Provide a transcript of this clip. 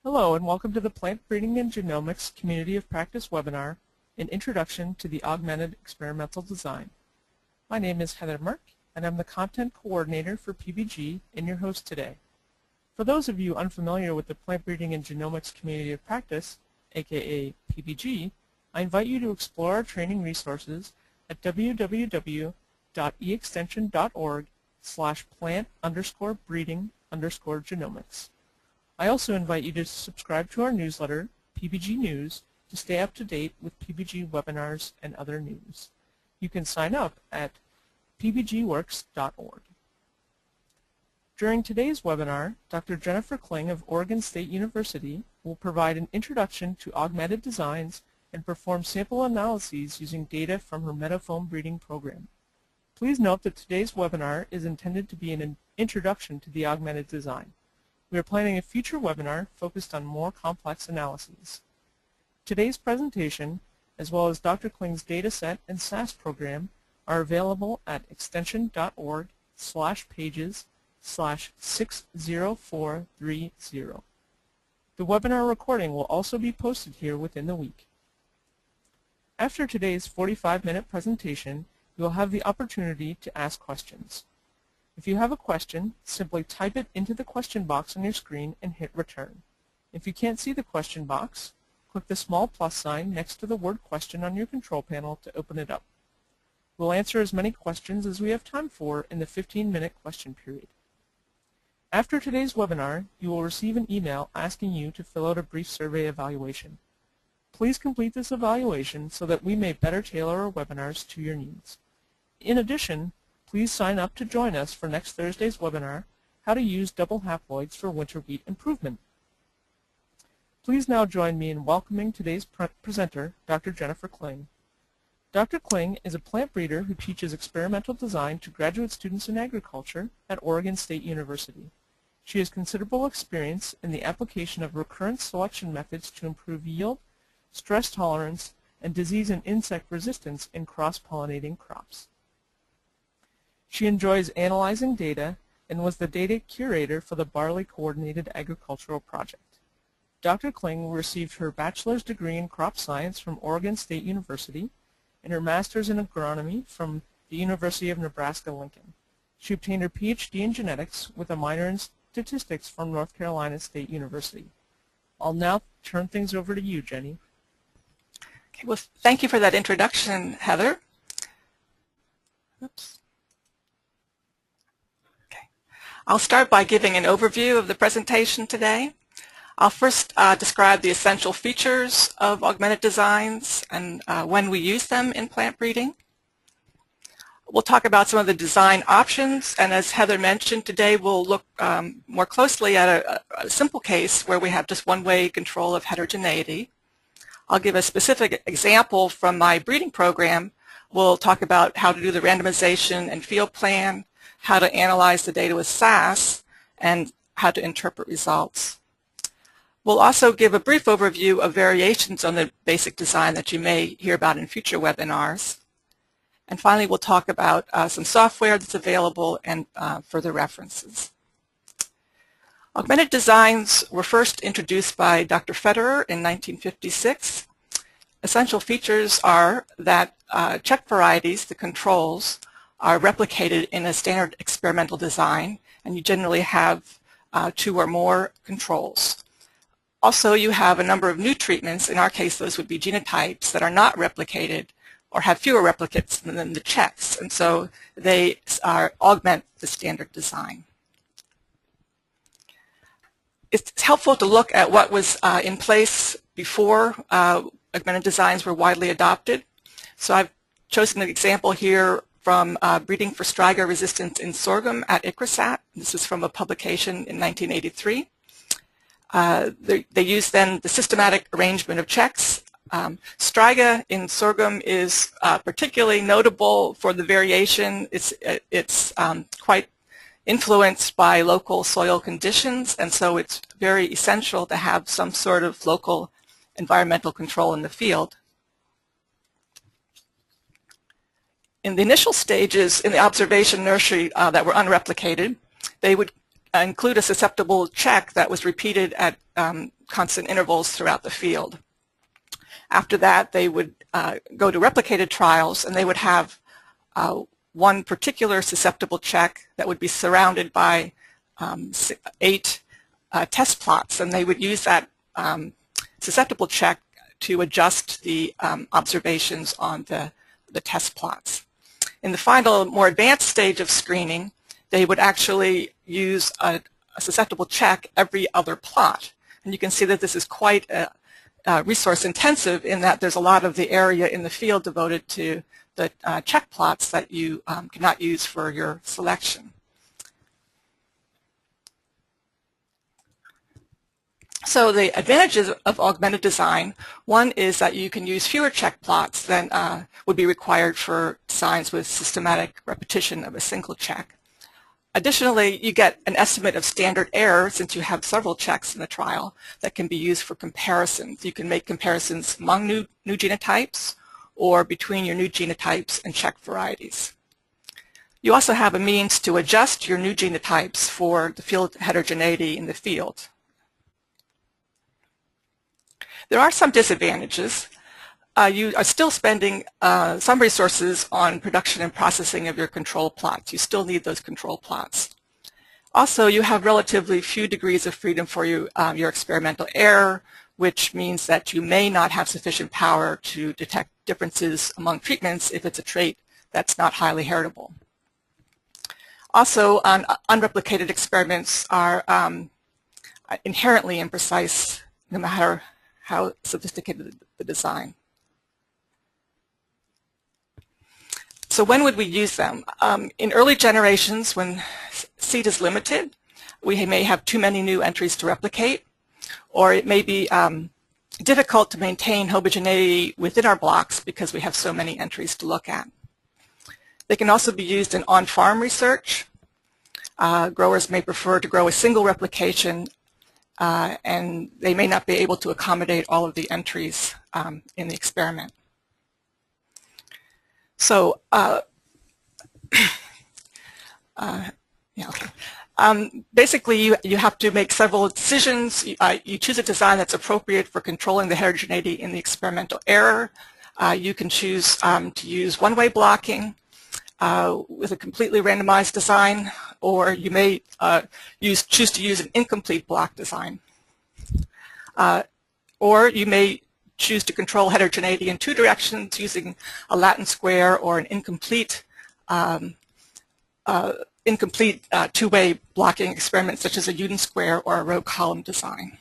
Hello and welcome to the Plant Breeding and Genomics Community of Practice webinar, an introduction to the Augmented Experimental Design. My name is Heather Merck and I'm the Content Coordinator for PBG and your host today. For those of you unfamiliar with the Plant Breeding and Genomics Community of Practice, aka PBG, I invite you to explore our training resources at www.eextension.org/plant_breeding_genomics. I also invite you to subscribe to our newsletter, PBG News, to stay up to date with PBG webinars and other news. You can sign up at pbgworks.org. During today's webinar, Dr. Jennifer Kling of Oregon State University will provide an introduction to augmented designs and perform sample analyses using data from her meadow-foam breeding program. Please note that today's webinar is intended to be an introduction to the augmented design. We are planning a future webinar focused on more complex analyses. Today's presentation, as well as Dr. Kling's dataset and SAS program, are available at extension.org/pages/60430. The webinar recording will also be posted here within the week. After today's 45-minute presentation, you will have the opportunity to ask questions. If you have a question, simply type it into the question box on your screen and hit return. If you can't see the question box, click the small plus sign next to the word question on your control panel to open it up. We'll answer as many questions as we have time for in the 15-minute question period. After today's webinar, you will receive an email asking you to fill out a brief survey evaluation. Please complete this evaluation so that we may better tailor our webinars to your needs. In addition, please sign up to join us for next Thursday's webinar, How to Use Double Haploids for Winter Wheat Improvement. Please now join me in welcoming today's presenter, Dr. Jennifer Kling. Dr. Kling is a plant breeder who teaches experimental design to graduate students in agriculture at Oregon State University. She has considerable experience in the application of recurrence selection methods to improve yield, stress tolerance, and disease and insect resistance in cross-pollinating crops. She enjoys analyzing data and was the data curator for the Barley Coordinated Agricultural Project. Dr. Kling received her bachelor's degree in crop science from Oregon State University and her master's in agronomy from the University of Nebraska-Lincoln. She obtained her PhD in genetics with a minor in statistics from North Carolina State University. I'll now turn things over to you, Jenny. Okay, well, thank you for that introduction, Heather. Oops. I'll start by giving an overview of the presentation today. I'll first describe the essential features of augmented designs and when we use them in plant breeding. We'll talk about some of the design options, and as Heather mentioned, today we'll look more closely at a simple case where we have just one-way control of heterogeneity. I'll give a specific example from my breeding program. We'll talk about how to do the randomization and field plan, how to analyze the data with SAS, and how to interpret results. We'll also give a brief overview of variations on the basic design that you may hear about in future webinars. And finally, we'll talk about some software that's available and further references. Augmented designs were first introduced by Dr. Federer in 1956. Essential features are that check varieties, the controls, are replicated in a standard experimental design, and you generally have 2 or more controls. Also, you have a number of new treatments. In our case, those would be genotypes that are not replicated or have fewer replicates than the checks, and so they augment the standard design. It's helpful to look at what was in place before augmented designs were widely adopted. So I've chosen an example here from breeding for striga resistance in sorghum at ICRISAT. This is from a publication in 1983. They used then the systematic arrangement of checks. Striga in sorghum is particularly notable for the variation. It's quite influenced by local soil conditions, and so it's very essential to have some sort of local environmental control in the field. In the initial stages in the observation nursery that were unreplicated, they would include a susceptible check that was repeated at constant intervals throughout the field. After that, they would go to replicated trials, and they would have one particular susceptible check that would be surrounded by 8 test plots, and they would use that susceptible check to adjust the observations on the test plots. In the final, more advanced stage of screening, they would actually use a susceptible check every other plot. And you can see that this is quite resource intensive in that there's a lot of the area in the field devoted to the check plots that you cannot use for your selection. So the advantages of augmented design, one is that you can use fewer check plots than would be required for designs with systematic repetition of a single check. Additionally, you get an estimate of standard error since you have several checks in the trial that can be used for comparisons. You can make comparisons among new genotypes or between your new genotypes and check varieties. You also have a means to adjust your new genotypes for the field heterogeneity in the field. There are some disadvantages. You are still spending some resources on production and processing of your control plots. You still need those control plots. Also, you have relatively few degrees of freedom for your experimental error, which means that you may not have sufficient power to detect differences among treatments if it's a trait that's not highly heritable. Also, unreplicated experiments are inherently imprecise, no matter how sophisticated the design. So when would we use them? In early generations, when seed is limited, we may have too many new entries to replicate, or it may be difficult to maintain homogeneity within our blocks because we have so many entries to look at. They can also be used in on-farm research. Growers may prefer to grow a single replication, and they may not be able to accommodate all of the entries in the experiment. So, basically, you have to make several decisions. You choose a design that's appropriate for controlling the heterogeneity in the experimental error. You can choose to use one-way blocking with a completely randomized design, or you may choose to use an incomplete block design. Or you may choose to control heterogeneity in 2 directions using a Latin square or an incomplete two-way blocking experiment such as a Uden square or a row column design.